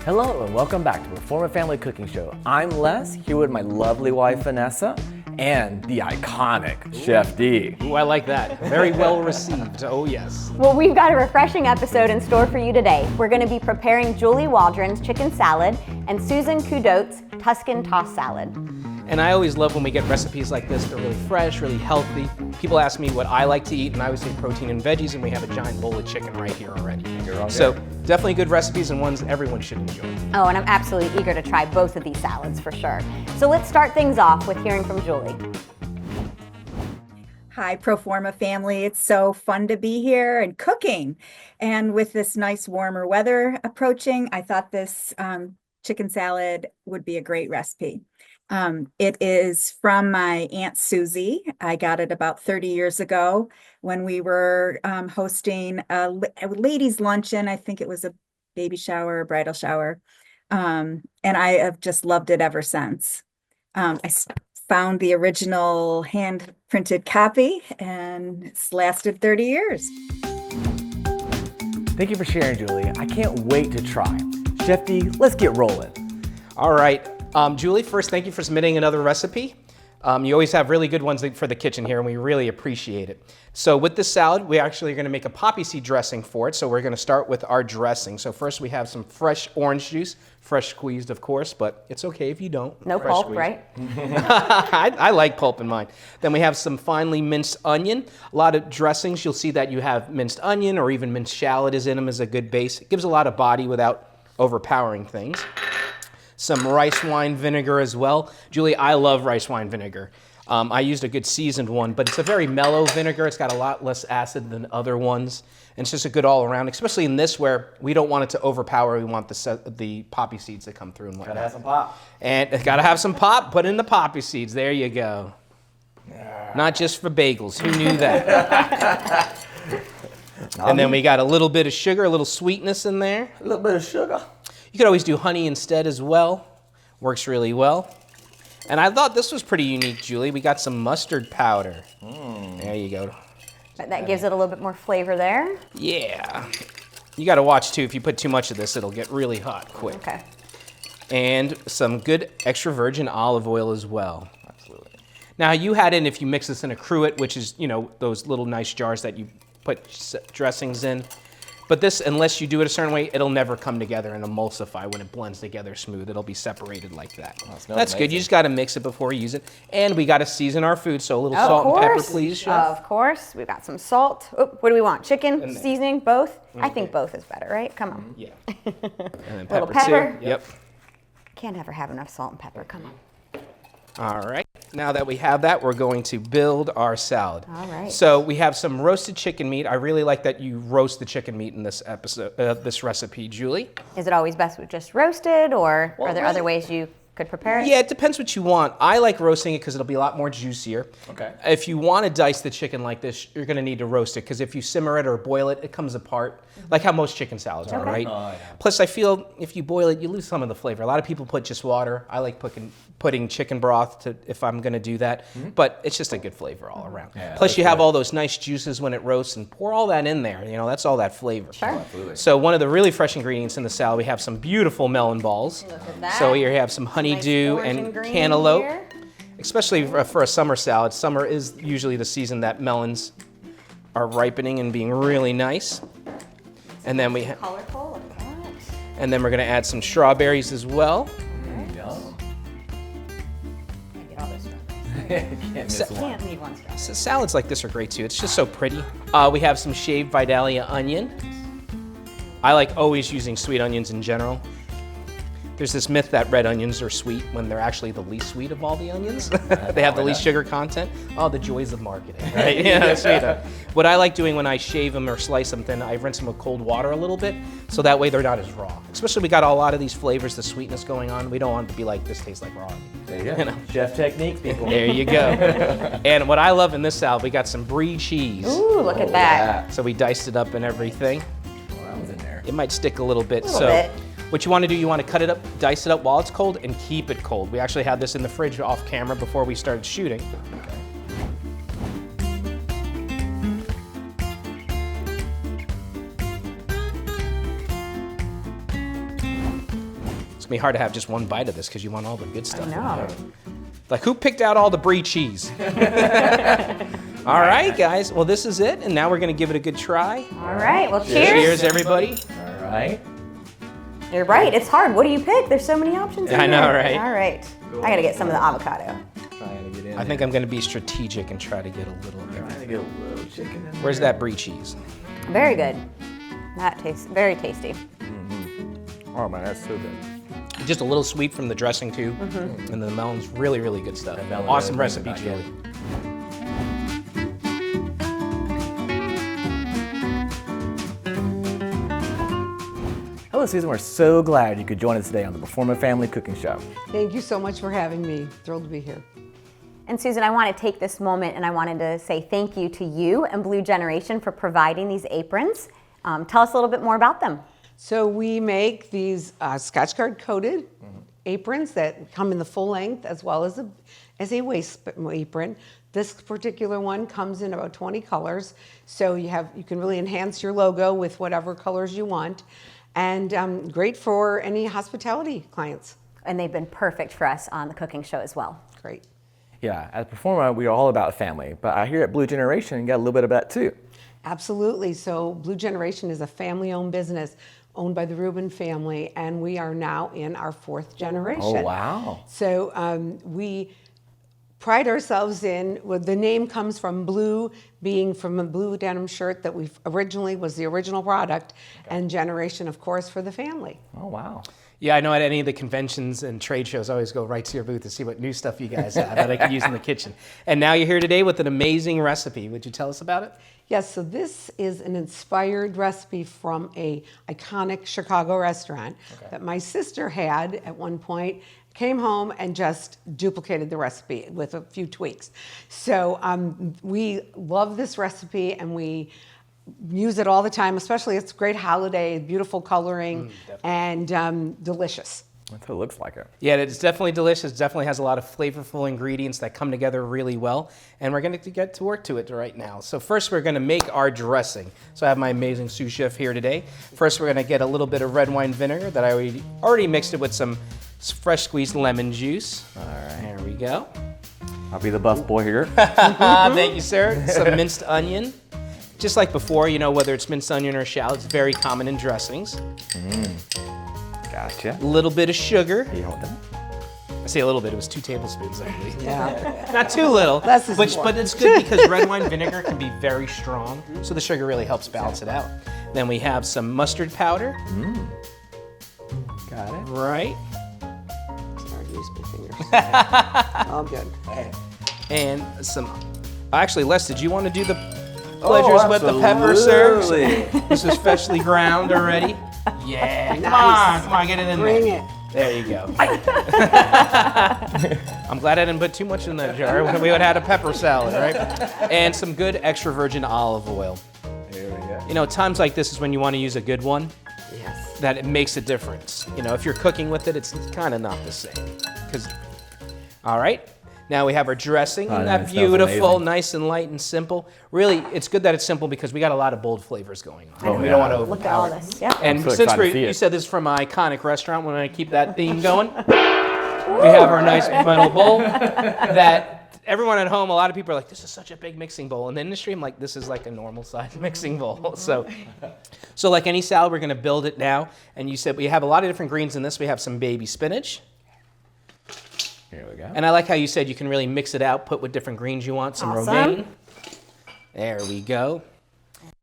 Hello and welcome back to Proforma Family Cooking Show. I'm Les, here with my lovely wife Vanessa, and the iconic Chef D. Ooh, I like that. Very well received. Oh, yes. Well, we've got a refreshing episode in store for you today. We're going to be preparing Julie Waldron's chicken salad and Susan Koedoot's Tuscan tossed salad. And I always love when we get recipes like this. They're really fresh, really healthy. People ask me what I like to eat, and I always say protein and veggies, and we have a giant bowl of chicken right here already. So definitely good recipes and ones everyone should enjoy. Oh, and I'm absolutely eager to try both of these salads for sure. So let's start things off with hearing from Julie. Hi, Proforma family. It's so fun to be here and cooking. And with this nice warmer weather approaching, I thought this chicken salad would be a great recipe. It is from my Aunt Susie. I got it about 30 years ago when we were hosting a ladies' luncheon. I think it was a baby shower, a bridal shower. And I have just loved it ever since. I found the original hand-printed copy, and it's lasted 30 years. Thank you for sharing, Julie. I can't wait to try. Chef D, let's get rolling. All right. Julie, first, thank you for submitting another recipe. You always have really good ones for the kitchen here, and we really appreciate it. So with this salad, we actually are going to make a poppy seed dressing for it. So we're going to start with our dressing. So first we have some fresh orange juice, fresh squeezed, of course, but it's okay if you don't. No Fresh pulp, squeezed. right? I like pulp in mine. Then we have some finely minced onion. A lot of dressings, you'll see that you have minced onion or even minced shallot is in them as a good base. It gives a lot of body without overpowering things. Some rice wine vinegar as well. Julie, I love rice wine vinegar. I used a good seasoned one, but it's a very mellow vinegar. It's got a lot less acid than other ones. And it's just a good all around, especially in this where we don't want it to overpower. We want the poppy seeds to come through and whatnot. Gotta have some pop. And it's gotta have some pop, put in the poppy seeds. There you go. Not just for bagels, who knew that? And then we got a little bit of sugar, a little sweetness in there. A little bit of sugar. You could always do honey instead as well. Works really well. And I thought this was pretty unique, Julie. We got some mustard powder. There you go. But that gives it a little bit more flavor there. Yeah. You got to watch too. If you put too much of this, it'll get really hot quick. Okay. And some good extra virgin olive oil as well. Absolutely. Now you had in, if you mix this in a cruet, which is, you know, those little nice jars that you put dressings in. But this, unless you do it a certain way, it'll never come together and emulsify when it blends together smooth. It'll be separated like that. Oh, that's good. You just got to mix it before you use it. And we got to season our food, so a little Of salt and pepper, course. please, Chef. Of course. We've got some salt. Oh, what do we want? Chicken, seasoning, both? I think both is better, right? Come on. Yeah. And then Little pepper, pepper. too. Yep. Can't ever have enough salt and pepper. Come on. All right. Now that we have that, we're going to build our salad. All right. So we have some roasted chicken meat. I really like that you roast the chicken meat in this episode, this recipe, Julie. Is it always best with just roasted, or Well, are there other ways you could prepare it? Yeah, it depends what you want. I like roasting it because it'll be a lot more juicier. Okay. If you want to dice the chicken like this, you're going to need to roast it because if you simmer it or boil it, it comes apart, like how most chicken salads are, right? Oh, yeah. Plus, I feel if you boil it, you lose some of the flavor. A lot of people put just water. I like putting chicken broth if I'm going to do that, but it's just a good flavor all around. Yeah, Plus, that's you have good. all those nice juices when it roasts and pour all that in there. You know, that's all that flavor. Sure. Absolutely. So one of the really fresh ingredients in the salad, we have some beautiful melon balls. Look at that. So here you have some honeydew orange and green cantaloupe. here. Especially for a summer salad. Summer is usually the season that melons are ripening and being really nice. And then Colorful. Look at that. and then we're going to add some strawberries as well. Yum. Can't get all those strawberries. Can't miss one. Can't leave one strawberry. So salads like this are great too. It's just so pretty. We have some shaved Vidalia onion. I like always using sweet onions in general. There's this myth that red onions are sweet when they're actually the least sweet of all the onions. They have the least sugar content. Oh, the joys of marketing, right? Yeah, sweet. What I like doing when I shave them or slice them, then I rinse them with cold water a little bit, so that way they're not as raw. Especially we got a lot of these flavors, the sweetness going on. We don't want it to be like, this tastes like raw onion. There you go. You know. Chef technique, people. There you go. And what I love in this salad, we got some brie cheese. Ooh, look at that. So we diced it up and everything. Well, that was in there. It might stick a little bit. Little bit. What you want to do, you want to cut it up, dice it up while it's cold, and keep it cold. We actually had this in the fridge off camera before we started shooting. gonna be hard to have just one bite of this because you want all the good stuff. I know. Like, who picked out all the brie cheese? All right, guys. Well, this is it, and now we're gonna give it a good try. All right, well, cheers. Cheers, everybody. All right. You're right, it's hard. What do you pick? There's so many options in I know, there. right? All right. I gotta get some of the avocado. Trying to get in. I think I'm gonna be strategic and try to get a little of trying to everything. get a little chicken in there. Where's that brie cheese? Very good. That tastes very tasty. Oh man, that's so good. Just a little sweet from the dressing too, and the melon's really, really good stuff. melon Awesome really brings it recipe, back Julie. Hello, Susan. We're so glad you could join us today on the Proforma Family Cooking Show. Thank you so much for having me. Thrilled to be here. And Susan, I want to take this moment and I wanted to say thank you to you and Blue Generation for providing these aprons. Tell us a little bit more about them. So we make these Scotch Guard coated aprons that come in the full length as well as a waist apron. This particular one comes in about 20 colors, so you can really enhance your logo with whatever colors you want, and great for any hospitality clients. And they've been perfect for us on the cooking show as well. Great. Yeah, at Proforma, we are all about family, but I hear at Blue Generation, you got a little bit of that too. Absolutely. So Blue Generation is a family-owned business owned by the Rubin family, and we are now in our 4th generation. Oh, wow. So we pride ourselves in, well, the name comes from blue, being from a blue denim shirt that we originally was the original product, and generation, of course, for the family. Oh, wow. Yeah, I know at any of the conventions and trade shows, I always go right to your booth to see what new stuff you guys have that I can use in the kitchen. And now you're here today with an amazing recipe. Would you tell us about it? Yes, so this is an inspired recipe from a iconic Chicago restaurant that my sister had at one point, came home and just duplicated the recipe with a few tweaks. So we love this recipe and we use it all the time, especially it's great holiday, beautiful coloring, and delicious. That's what it looks like. It. Yeah, it's definitely delicious. Definitely has a lot of flavorful ingredients that come together really well. And we're going to get to work to it right now. So first we're going to make our dressing. So I have my amazing sous chef here today. First we're going to get a little bit of red wine vinegar that I already mixed it with some fresh squeezed lemon juice. All right. There we go. I'll be the buff boy here. Thank you, sir. Some minced onion. Just like before, you know, whether it's minced onion or shallots, very common in dressings. Gotcha. A little bit of sugar. Can you hold them? I say a little bit, it was 2 tablespoons actually. Yeah. Not too little, Less is but more. it's good because red wine vinegar can be very strong, so the sugar really helps balance it out. Then we have some mustard powder. Got it. Right. Sorry, use my fingers. All good. And some, actually Les, did you want to do the pleasures with the pepper, sir? Absolutely. This is freshly ground already. Yeah, Nice. come on, get it in Bring there. it. There you go. I'm glad I didn't put too much in that jar. We would have had a pepper salad, right? And some good extra virgin olive oil. Here we go. You know, times like this is when you want to use a good one, Yes. that it makes a difference. You know, if you're cooking with it, it's kind of not the same. All right, now we have our dressing. Oh, Isn't that that smells beautiful, amazing. nice and light and simple? Really, it's good that it's simple because we got a lot of bold flavors going on. Oh, we yeah. don't want to Look at all overpower it. this. Yep. And so since excited to see you it. said this is from an iconic restaurant, we're going to keep that theme going. We have our nice metal bowl that everyone at home, a lot of people are like, this is such a big mixing bowl. In the industry, I'm like, this is like a normal size mixing bowl. So like any salad, we're going to build it now. And you said we have a lot of different greens in this. We have some baby spinach. Here we go. And I like how you said you can really mix it out, put what different greens you want. Some Awesome. romaine. There we go.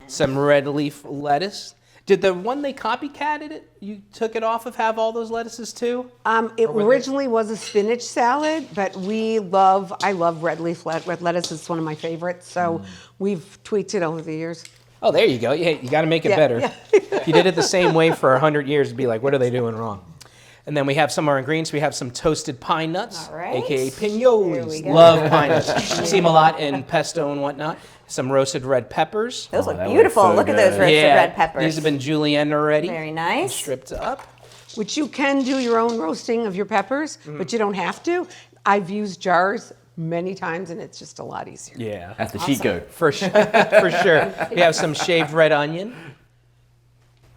Some red leaf lettuce. Did the one they copycatted it, you took it off of, have all those lettuces too? It originally was a spinach salad, but I love red lettuce. It's one of my favorites. So we've tweaked it over the years. Oh, there you go. Yeah, you got to make it Yeah, better. yeah. If you did it the same way for 100 years, it'd be like, what are they doing wrong? And then we have some of our ingredients. We have some toasted pine nuts, All right. aka Here we pinoles. go. Love pine nuts. See them a lot in pesto and whatnot. Some roasted red peppers. Those look that looks beautiful. so Look at those good. roasted red peppers. These have been julienne already. Very nice. Stripped up. Which you can do your own roasting of your peppers, but you don't have to. I've used jars many times, and it's just a lot easier. Yeah. That's the cheat code. For sure. For sure. We have some shaved red onion.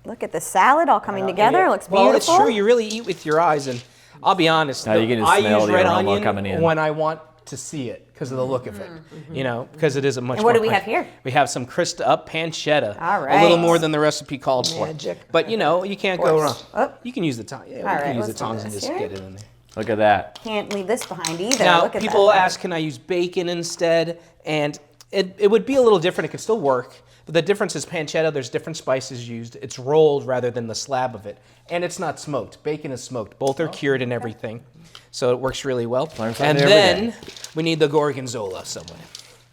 Look at the salad all coming together. It looks beautiful. Well, it's true. You really eat with your eyes, and I'll be honest. Now you can just I smell use the red aroma onion coming in. when I want to see it because of the look of it. You know, because it is a much. And what more do we have here? We have some crisped up pancetta. All A little right. more than the recipe called for. Magic. But you know, you can't go wrong. Oh. You can use the tongs. Yeah, you right, can use the let's do tongs and this just here. get it in there. Look at that. Can't leave this behind either. Now, Look at people that. ask, can I use bacon instead? And it would be a little different. It could still work. But the difference is pancetta, there's different spices used. It's rolled rather than the slab of it. And it's not smoked. Bacon is smoked. Both are cured and everything. So it works really well. Learn something And every then day. we need the gorgonzola somewhere.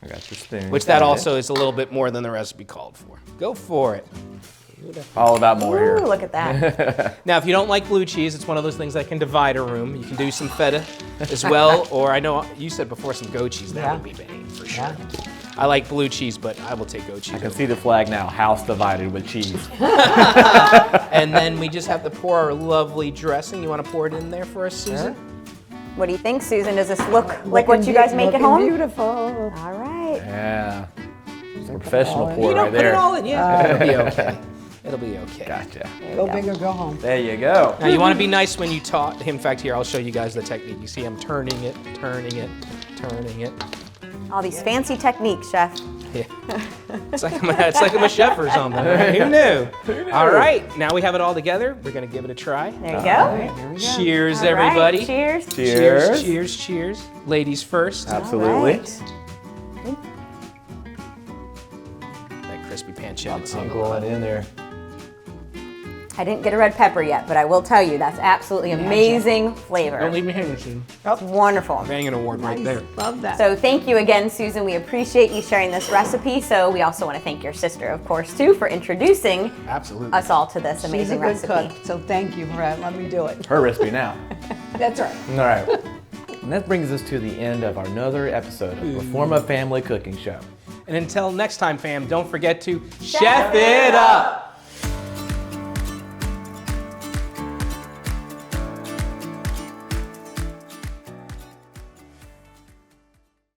I got your spoon. Which that also is a little bit more than the recipe called for. Go for it. All about more here. Ooh, look at that. Now, if you don't like blue cheese, it's one of those things that can divide a room. You can do some feta as well, or I know you said before some goat cheese. That would be banging for sure. Yeah. I like blue cheese, but I will take goat cheese. I can see the flag now. House divided with cheese. And then we just have to pour our lovely dressing. You want to pour it in there for us, Susan? What do you think, Susan? Does this look like what you guys make at Looking home? Beautiful. All right. Yeah. Some professional pour You know, right put it there. all in. Yeah, it'll be okay. It'll be okay. Gotcha. Go big or go home. There you go. Now you want to be nice when you taught. In fact, here I'll show you guys the technique. You see, I'm turning it, turning it, turning it. All these fancy techniques, chef. Yeah. It's like I'm a chef or something. Right? Who knew? All right, now we have it all together. We're gonna give it a try. There you go. Here we go. Cheers, All right, everybody. Cheers. Cheers. Cheers, cheers. Ladies first. Absolutely. All right. That crispy pancetta. I'm going in there. I didn't get a red pepper yet, but I will tell you that's absolutely amazing flavor. Don't leave me hanging, Susan. It's wonderful. Banging award right there. Love that. So thank you again, Susan. We appreciate you sharing this recipe. So we also want to thank your sister, of course, too, for introducing Absolutely. us all to this She's a amazing good recipe. cook, so thank you for letting me do it. Her recipe now. That's right. All right. And that brings us to the end of another episode of Proforma Family Cooking Show. And until next time, fam, don't forget to chef it up.